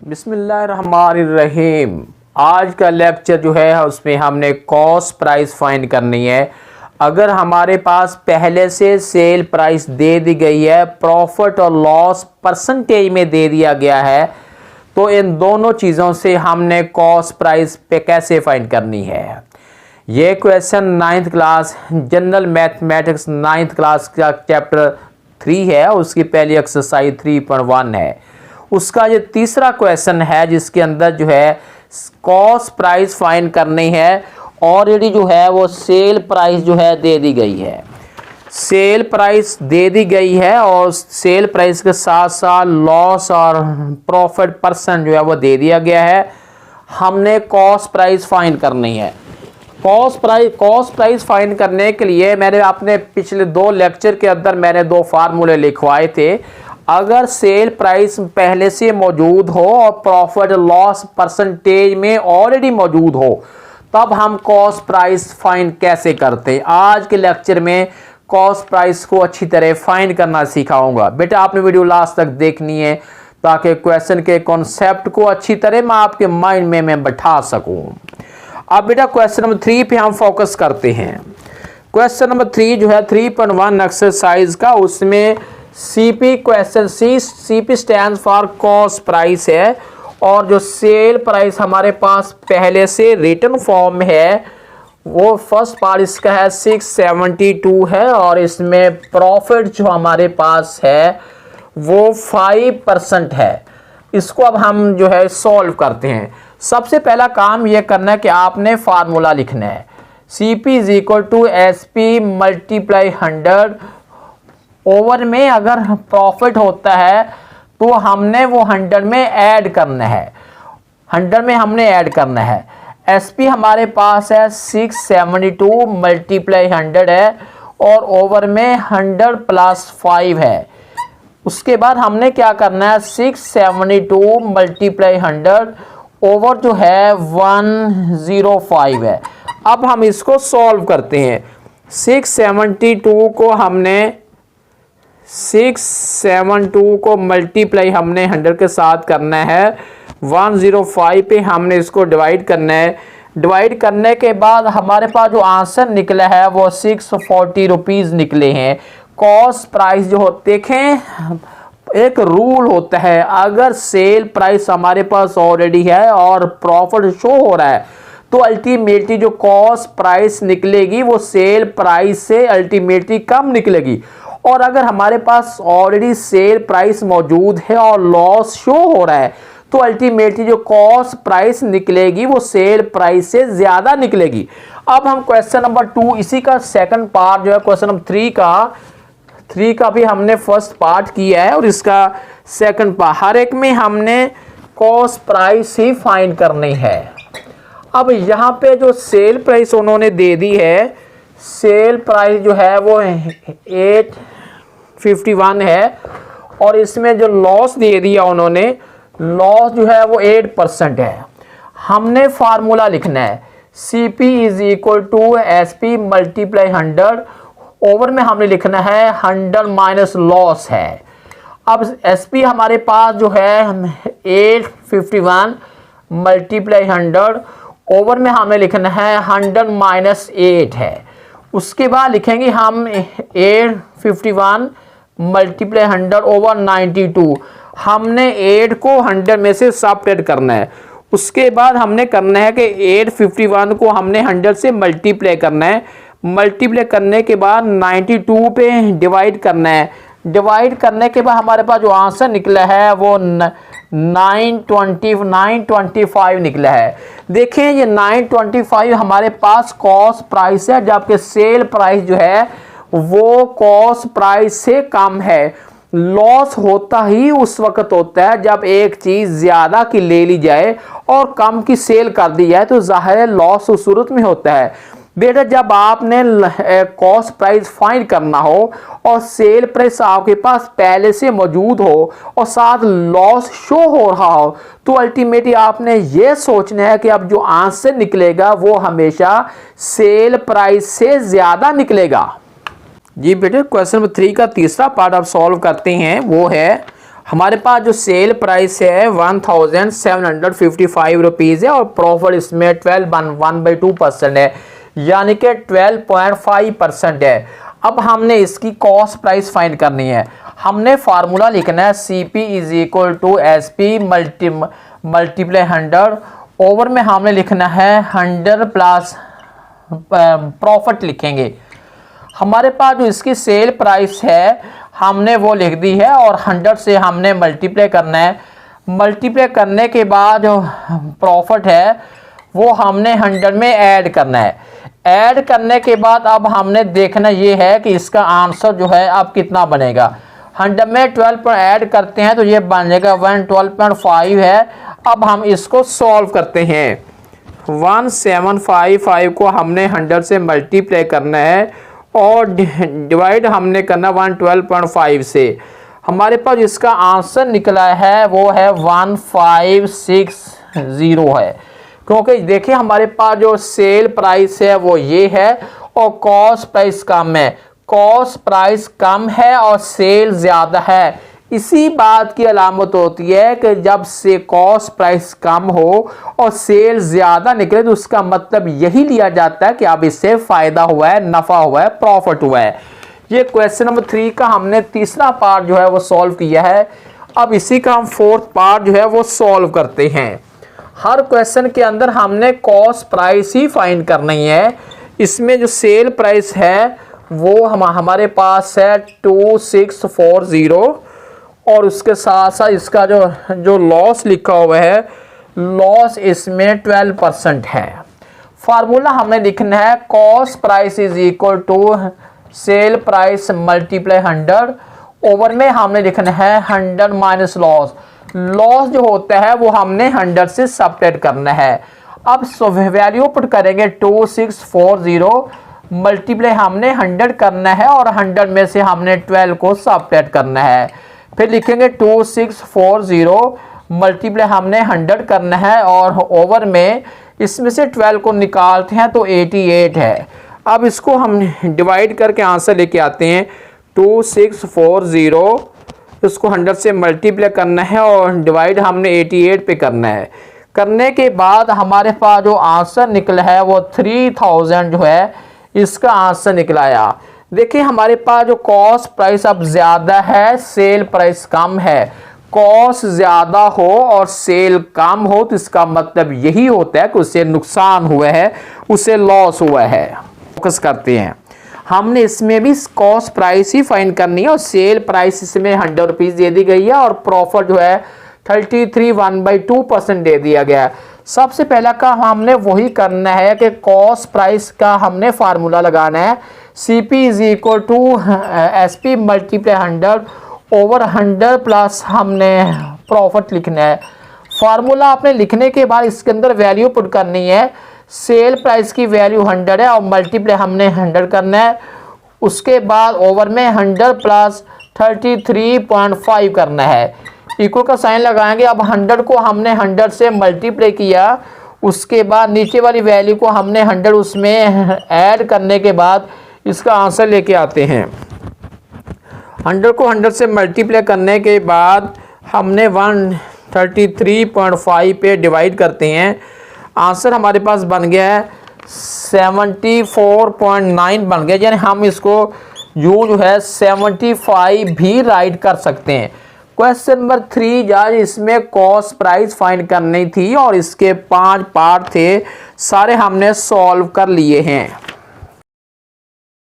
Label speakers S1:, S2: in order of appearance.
S1: बिस्मिल्लाहिर्रहमानिर्रहीम। आज का लेक्चर जो है उसमें हमने कॉस्ट प्राइस फाइंड करनी है। अगर हमारे पास पहले से सेल प्राइस दे दी गई है, प्रॉफिट और लॉस परसेंटेज में दे दिया गया है, तो इन दोनों चीज़ों से हमने कॉस्ट प्राइस पे कैसे फाइंड करनी है। ये question 9th class general mathematics 9th class का चैप्टर 3 है, उसकी पहली एक्सरसाइज 3.1 है। उसका ये तीसरा क्वेश्चन है जिसके अंदर जो है कॉस्ट प्राइस फाइंड करनी है। ऑलरेडी जो है वो सेल प्राइस जो है दे दी गई है, सेल प्राइस दे दी गई है और सेल प्राइस के साथ साथ लॉस और प्रॉफिट परसेंट जो है वो दे दिया गया है। हमने कॉस्ट प्राइस फाइंड करनी है। कॉस्ट प्राइस फाइंड करने के लिए मैंने अपने पिछले 2 लेक्चर के अंदर मैंने 2 फार्मूले लिखवाए थे। अगर सेल प्राइस पहले से मौजूद हो और प्रॉफिट लॉस परसेंटेज में ऑलरेडी मौजूद हो, तब हम कॉस्ट प्राइस फाइंड कैसे करते हैं। आज के लेक्चर में कॉस्ट प्राइस को अच्छी तरह फाइंड करना सिखाऊंगा। बेटा आपने वीडियो लास्ट तक देखनी है ताकि क्वेश्चन के कॉन्सेप्ट को अच्छी तरह मैं आपके माइंड में मैं बैठा सकूं। अब बेटा क्वेश्चन नंबर 3 पे हम फोकस करते हैं। क्वेश्चन नंबर 3 जो है 3.1 एक्सरसाइज का, उसमें CP question CP stand for cost price है और जो सेल प्राइस हमारे पास पहले से रिटन फॉर्म में है वो फर्स्ट पार्ट इसका है 672 है और इसमें प्रॉफिट जो हमारे पास है वो 5% है। इसको अब हम जो है सॉल्व करते हैं। सबसे पहला काम ये करना है कि आपने फार्मूला लिखना है। CP is equal to SP multiply 100। Over में अगर प्रॉफिट होता है तो हमने वो 100 में ऐड करना है, 100 में हमने ऐड करना है। SP हमारे पास है 672 मल्टीप्लाई 100 है और ओवर में 100 प्लस 5 है। उसके बाद हमने क्या करना है 672 मल्टीप्लाई 100 ओवर जो है 105 है। अब हम इसको सॉल्व करते हैं। 672 को मल्टीप्लाई हमने 100 के साथ करना है, 105 पे हमने इसको डिवाइड करना है। डिवाइड करने के बाद हमारे पास जो आंसर निकला है वो 640 रुपीज़ निकले हैं। कॉस्ट प्राइस जो होते देखें, एक रूल होता है, अगर सेल प्राइस हमारे पास ऑलरेडी है और प्रॉफिट शो हो रहा है तो अल्टीमेटली जो कॉस्ट प्राइस निकलेगी वो सेल प्राइस से अल्टीमेटली कम निकलेगी। और अगर हमारे पास ऑलरेडी सेल प्राइस मौजूद है और लॉस शो हो रहा है तो अल्टीमेटली जो कॉस्ट प्राइस निकलेगी वो सेल प्राइस से ज़्यादा निकलेगी। अब हम क्वेश्चन नंबर 2 इसी का सेकंड पार्ट जो है क्वेश्चन नंबर 3 का भी हमने फर्स्ट पार्ट किया है और इसका सेकंड पार्ट, हर एक में हमने कॉस्ट प्राइस ही फाइंड करनी है। अब यहाँ पे जो सेल प्राइस उन्होंने दे दी है, सेल प्राइस जो है वो 851 है और इसमें जो लॉस दे दिया उन्होंने, लॉस जो है वो 8% है। हमने फार्मूला लिखना है CP is equal to SP multiply 100। Over में हमने लिखना है 100 माइनस लॉस है। अब SP हमारे पास जो है 851 मल्टीप्लाई 100, ओवर में हमें लिखना है 100 माइनस 8 है। उसके बाद लिखेंगे हम 851 मल्टीप्लाई 100 ओवर 92। हमने 8 को 100 में से सबट्रैक्ट करना है। उसके बाद हमने करना है कि 851 को हमने 100 से मल्टीप्लाई करना है। मल्टीप्लाई करने के बाद 92 पे डिवाइड करना है। डिवाइड करने के बाद हमारे पास जो आंसर निकला है वो 925 निकला है। देखें ये 925 हमारे पास कॉस्ट प्राइस है, जबकि सेल प्राइस जो है वो कॉस्ट प्राइस से कम है। लॉस होता ही उस वक्त होता है जब एक चीज़ ज़्यादा की ले ली जाए और कम की सेल कर दी जाए, तो ज़ाहिर है लॉस उस सूरत में होता है। बेटा जब आपने कॉस्ट प्राइस फाइंड करना हो और सेल प्राइस आपके पास पहले से मौजूद हो और साथ लॉस शो हो रहा हो, तो अल्टीमेटली आपने ये सोचना है कि अब जो आंसर निकलेगा वो हमेशा सेल प्राइस से ज़्यादा निकलेगा। जी बेटे क्वेश्चन नंबर 3 का तीसरा पार्ट आप सॉल्व करते हैं। वो है हमारे पास जो सेल प्राइस है 1755 रुपीज़ है और प्रॉफिट इसमें 1/2% है, यानी कि 12.5% है। अब हमने इसकी कॉस्ट प्राइस फाइंड करनी है। हमने फार्मूला लिखना है CP is equal to SP multiply 100, over में हमने लिखना है 100 प्लस प्रॉफिट लिखेंगे। हमारे पास जो इसकी सेल प्राइस है हमने वो लिख दी है और 100 से हमने मल्टीप्लाई करना है। मल्टीप्लाई करने के बाद जो प्रॉफिट है वो हमने 100 में ऐड करना है। ऐड करने के बाद अब हमने देखना ये है कि इसका आंसर जो है अब कितना बनेगा। 100 में 12 पर ऐड करते हैं तो ये बन जाएगा 112.5 है। अब हम इसको सॉल्व करते हैं। 1755 को हमने 100 से मल्टीप्लाई करना है और डिवाइड हमने करना 112.5 से। हमारे पास इसका आंसर निकला है वो है 1560 है, क्योंकि देखिए हमारे पास जो सेल प्राइस है वो ये है और कॉस्ट प्राइस कम है। कॉस्ट प्राइस कम है और सेल ज़्यादा है। इसी बात की अलामत होती है कि जब से कॉस्ट प्राइस कम हो और सेल ज़्यादा निकले तो उसका मतलब यही लिया जाता है कि अब इससे फ़ायदा हुआ है, नफ़ा हुआ है, प्रॉफिट हुआ है। ये क्वेश्चन नंबर 3 का हमने तीसरा पार्ट जो है वो सॉल्व किया है। अब इसी का हम फोर्थ पार्ट जो है वो सॉल्व करते हैं। हर क्वेश्चन के अंदर हमने कॉस्ट प्राइस ही फाइंड करनी है। इसमें जो सेल प्राइस है वो हमारे पास है 2640 और उसके साथ साथ इसका जो लॉस लिखा हुआ है, लॉस इसमें 12% है। फार्मूला हमने लिखना है cost price is equal to sell price multiply 100, over में हमने लिखना है 100 माइनस लॉस। लॉस जो होता है वो हमने 100 से सबट्रैक्ट करना है। अब वैल्यू पुट करेंगे 2640 मल्टीप्लाई हमने 100 करना है और 100 में से हमने 12 को सबट्रैक्ट करना है। फिर लिखेंगे 2640 मल्टीप्लाई हमने 100 करना है और ओवर में इसमें से 12 को निकालते हैं तो 88 है। अब इसको हम डिवाइड करके आंसर लेके आते हैं। 2640 इसको 100 से मल्टीप्लाई करना है और डिवाइड हमने 88 पे करना है। करने के बाद हमारे पास जो आंसर निकला है वो 3000 जो है इसका आंसर निकलाया। देखिए हमारे पास जो कॉस्ट प्राइस अब ज़्यादा है, सेल प्राइस कम है। कॉस्ट ज़्यादा हो और सेल कम हो तो इसका मतलब यही होता है कि उससे नुकसान हुआ है, उससे लॉस हुआ है। फोकस करते हैं। हमने इसमें भी कॉस्ट प्राइस ही फाइंड करनी है और सेल प्राइस इसमें 100 रुपीज़ दे दी गई है और प्रॉफिट जो है 33 1/2% दे दिया गया है। सबसे पहला का हमने वही करना है कि कॉस्ट प्राइस का हमने फार्मूला लगाना है। CP is equal to SP multiply 100 over 100 plus हमने प्रॉफिट लिखना है। फार्मूला आपने लिखने के बाद इसके अंदर वैल्यू पुट करनी है। सेल प्राइस की वैल्यू 100 है और मल्टीप्लाई हमने 100 करना है। उसके बाद ओवर में 100 प्लस 33.5 करना है। इक्वल का साइन लगाएंगे। अब 100 को हमने 100 से मल्टीप्लाई किया, उसके बाद नीचे वाली वैल्यू को हमने 100 उसमें ऐड करने के बाद इसका आंसर लेके आते हैं। 100 को 100 से मल्टीप्लाई करने के बाद हमने 133.5 पे डिवाइड करते हैं। आंसर हमारे पास बन गया है 74.9 बन गया, यानी हम इसको जो है 75 भी राइट कर सकते हैं। क्वेश्चन नंबर 3 जाज इसमें कॉस्ट प्राइस फाइंड करनी थी और इसके 5 पार्ट थे, सारे हमने सॉल्व कर लिए हैं।